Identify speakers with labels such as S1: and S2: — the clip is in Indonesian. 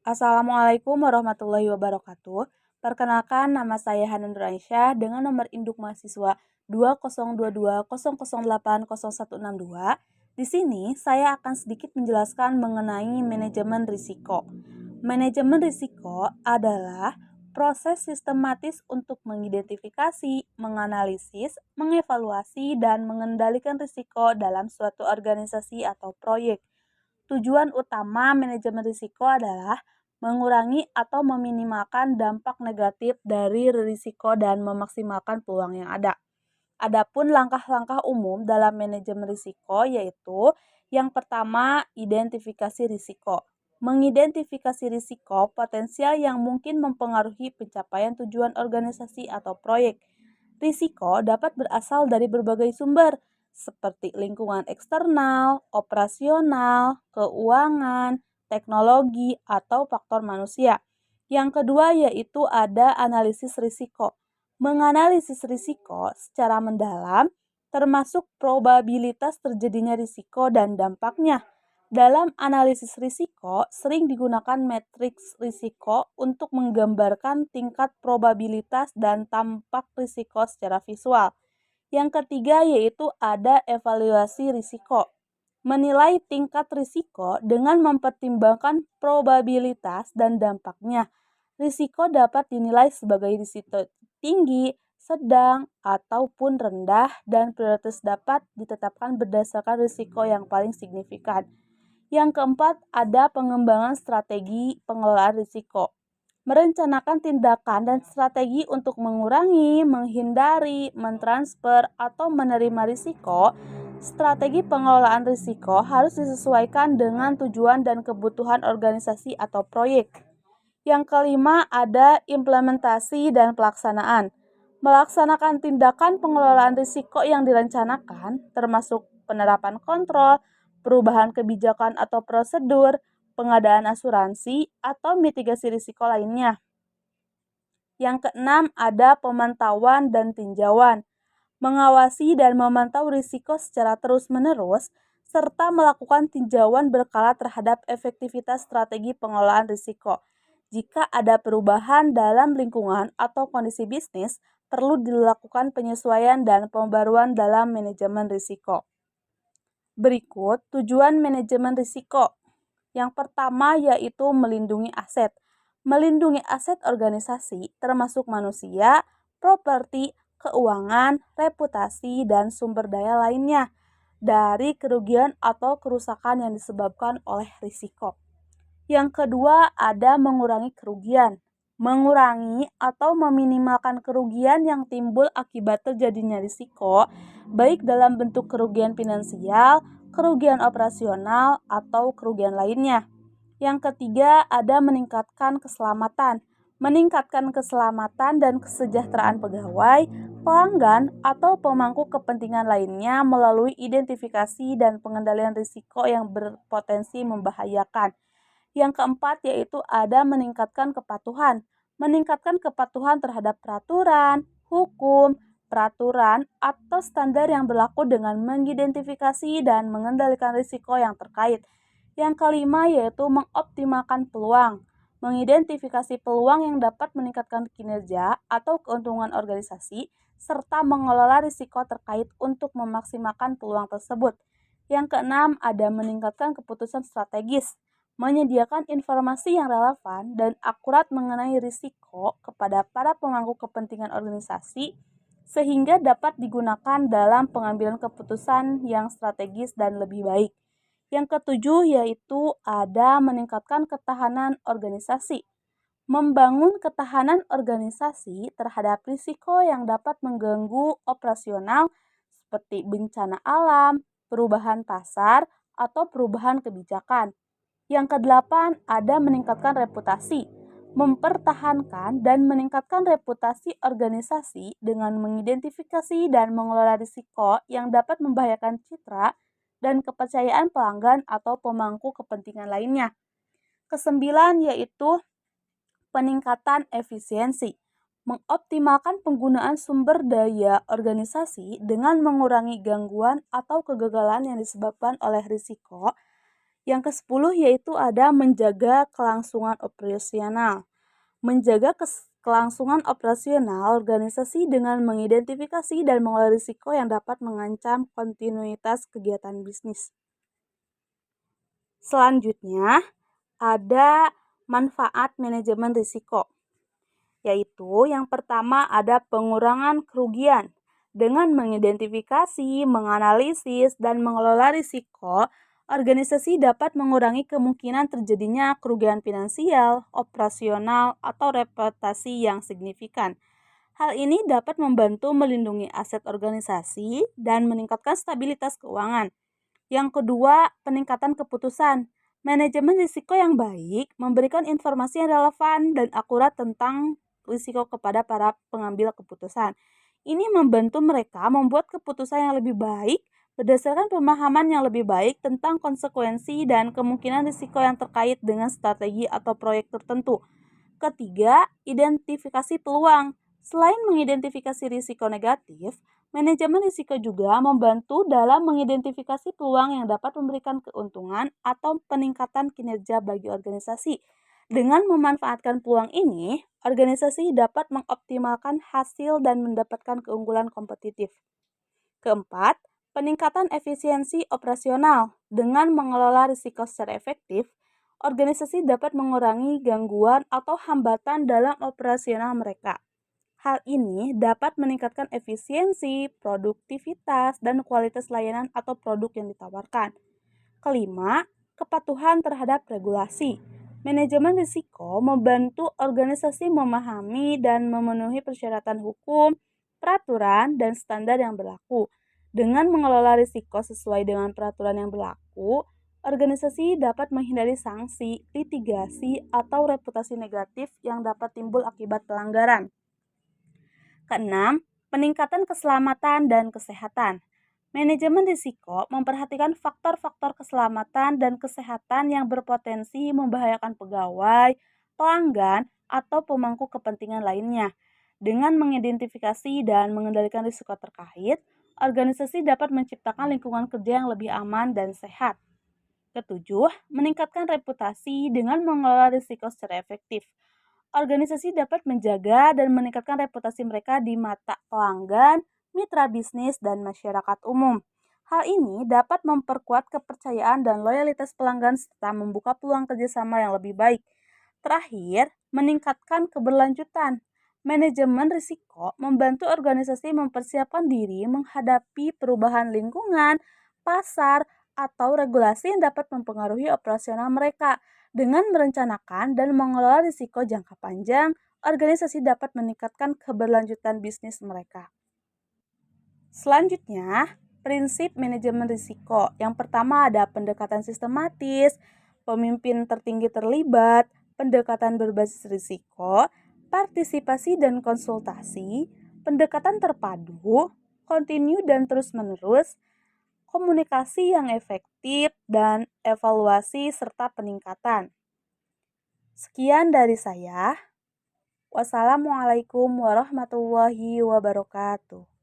S1: Assalamualaikum warahmatullahi wabarakatuh. Perkenalkan, nama saya Hanun Nuraisyah dengan nomor induk mahasiswa 202200080162. Di sini saya akan sedikit menjelaskan mengenai manajemen risiko. Manajemen risiko adalah proses sistematis untuk mengidentifikasi, menganalisis, mengevaluasi, dan mengendalikan risiko dalam suatu organisasi atau proyek. Tujuan utama manajemen risiko adalah mengurangi atau meminimalkan dampak negatif dari risiko dan memaksimalkan peluang yang ada. Adapun langkah-langkah umum dalam manajemen risiko yaitu yang pertama, identifikasi risiko. Mengidentifikasi risiko potensial yang mungkin mempengaruhi pencapaian tujuan organisasi atau proyek. Risiko dapat berasal dari berbagai sumber, seperti lingkungan eksternal, operasional, keuangan, teknologi, atau faktor manusia. Yang kedua yaitu ada analisis risiko. Menganalisis risiko secara mendalam, termasuk probabilitas terjadinya risiko dan dampaknya. Dalam analisis risiko, sering digunakan matriks risiko untuk menggambarkan tingkat probabilitas dan dampak risiko secara visual. Yang ketiga yaitu ada evaluasi risiko. Menilai tingkat risiko dengan mempertimbangkan probabilitas dan dampaknya. Risiko dapat dinilai sebagai risiko tinggi, sedang, ataupun rendah, dan prioritas dapat ditetapkan berdasarkan risiko yang paling signifikan. Yang keempat, ada pengembangan strategi pengelolaan risiko. Merencanakan tindakan dan strategi untuk mengurangi, menghindari, mentransfer, atau menerima risiko. Strategi pengelolaan risiko harus disesuaikan dengan tujuan dan kebutuhan organisasi atau proyek. Yang kelima, ada implementasi dan pelaksanaan. Melaksanakan tindakan pengelolaan risiko yang direncanakan, termasuk penerapan kontrol, perubahan kebijakan atau prosedur, pengadaan asuransi, atau mitigasi risiko lainnya. Yang keenam, ada pemantauan dan tinjauan. Mengawasi dan memantau risiko secara terus-menerus, serta melakukan tinjauan berkala terhadap efektivitas strategi pengelolaan risiko. Jika ada perubahan dalam lingkungan atau kondisi bisnis, perlu dilakukan penyesuaian dan pembaruan dalam manajemen risiko. Berikut tujuan manajemen risiko. Yang pertama yaitu melindungi aset. Melindungi aset organisasi termasuk manusia, properti, keuangan, reputasi, dan sumber daya lainnya dari kerugian atau kerusakan yang disebabkan oleh risiko. Yang kedua ada mengurangi kerugian. Mengurangi atau meminimalkan kerugian yang timbul akibat terjadinya risiko, baik dalam bentuk kerugian finansial, kerugian operasional, atau kerugian lainnya. Yang ketiga ada meningkatkan keselamatan. Meningkatkan keselamatan dan kesejahteraan pegawai, pelanggan, atau pemangku kepentingan lainnya melalui identifikasi dan pengendalian risiko yang berpotensi membahayakan. Yang keempat yaitu ada meningkatkan kepatuhan. Meningkatkan kepatuhan terhadap peraturan, hukum, peraturan, atau standar yang berlaku dengan mengidentifikasi dan mengendalikan risiko yang terkait. Yang kelima yaitu mengoptimalkan peluang. Mengidentifikasi peluang yang dapat meningkatkan kinerja atau keuntungan organisasi, serta mengelola risiko terkait untuk memaksimalkan peluang tersebut. Yang keenam ada meningkatkan keputusan strategis. Menyediakan informasi yang relevan dan akurat mengenai risiko kepada para pemangku kepentingan organisasi sehingga dapat digunakan dalam pengambilan keputusan yang strategis dan lebih baik. Yang ketujuh yaitu ada meningkatkan ketahanan organisasi. Membangun ketahanan organisasi terhadap risiko yang dapat mengganggu operasional seperti bencana alam, perubahan pasar, atau perubahan kebijakan. Yang kedelapan, ada meningkatkan reputasi. Mempertahankan dan meningkatkan reputasi organisasi dengan mengidentifikasi dan mengelola risiko yang dapat membahayakan citra dan kepercayaan pelanggan atau pemangku kepentingan lainnya. Kesembilan yaitu peningkatan efisiensi. Mengoptimalkan penggunaan sumber daya organisasi dengan mengurangi gangguan atau kegagalan yang disebabkan oleh risiko. Yang ke-10 yaitu ada menjaga kelangsungan operasional. Menjaga kelangsungan operasional organisasi dengan mengidentifikasi dan mengelola risiko yang dapat mengancam kontinuitas kegiatan bisnis. Selanjutnya, ada manfaat manajemen risiko, yaitu yang pertama ada pengurangan kerugian. Dengan mengidentifikasi, menganalisis, dan mengelola risiko, organisasi dapat mengurangi kemungkinan terjadinya kerugian finansial, operasional, atau reputasi yang signifikan. Hal ini dapat membantu melindungi aset organisasi dan meningkatkan stabilitas keuangan. Yang kedua, peningkatan keputusan. Manajemen risiko yang baik memberikan informasi yang relevan dan akurat tentang risiko kepada para pengambil keputusan. Ini membantu mereka membuat keputusan yang lebih baik berdasarkan pemahaman yang lebih baik tentang konsekuensi dan kemungkinan risiko yang terkait dengan strategi atau proyek tertentu. Ketiga, identifikasi peluang. Selain mengidentifikasi risiko negatif, manajemen risiko juga membantu dalam mengidentifikasi peluang yang dapat memberikan keuntungan atau peningkatan kinerja bagi organisasi. Dengan memanfaatkan peluang ini, organisasi dapat mengoptimalkan hasil dan mendapatkan keunggulan kompetitif. Keempat, peningkatan efisiensi operasional. Dengan mengelola risiko secara efektif, organisasi dapat mengurangi gangguan atau hambatan dalam operasional mereka. Hal ini dapat meningkatkan efisiensi, produktivitas, dan kualitas layanan atau produk yang ditawarkan. Kelima, kepatuhan terhadap regulasi. Manajemen risiko membantu organisasi memahami dan memenuhi persyaratan hukum, peraturan, dan standar yang berlaku. Dengan mengelola risiko sesuai dengan peraturan yang berlaku, organisasi dapat menghindari sanksi, litigasi, atau reputasi negatif yang dapat timbul akibat pelanggaran. Keenam, peningkatan keselamatan dan kesehatan. Manajemen risiko memperhatikan faktor-faktor keselamatan dan kesehatan yang berpotensi membahayakan pegawai, pelanggan, atau pemangku kepentingan lainnya. Dengan mengidentifikasi dan mengendalikan risiko terkait, organisasi dapat menciptakan lingkungan kerja yang lebih aman dan sehat. Ketujuh, meningkatkan reputasi dengan mengelola risiko secara efektif. Organisasi dapat menjaga dan meningkatkan reputasi mereka di mata pelanggan, mitra bisnis, dan masyarakat umum. Hal ini dapat memperkuat kepercayaan dan loyalitas pelanggan serta membuka peluang kerjasama yang lebih baik. Terakhir, meningkatkan keberlanjutan. Manajemen risiko membantu organisasi mempersiapkan diri menghadapi perubahan lingkungan, pasar, atau regulasi yang dapat mempengaruhi operasional mereka. Dengan merencanakan dan mengelola risiko jangka panjang, organisasi dapat meningkatkan keberlanjutan bisnis mereka. Selanjutnya, prinsip manajemen risiko. Yang pertama ada pendekatan sistematis, pemimpin tertinggi terlibat, pendekatan berbasis risiko, partisipasi dan konsultasi, pendekatan terpadu, kontinu dan terus-menerus, komunikasi yang efektif, dan evaluasi serta peningkatan. Sekian dari saya. Wassalamualaikum warahmatullahi wabarakatuh.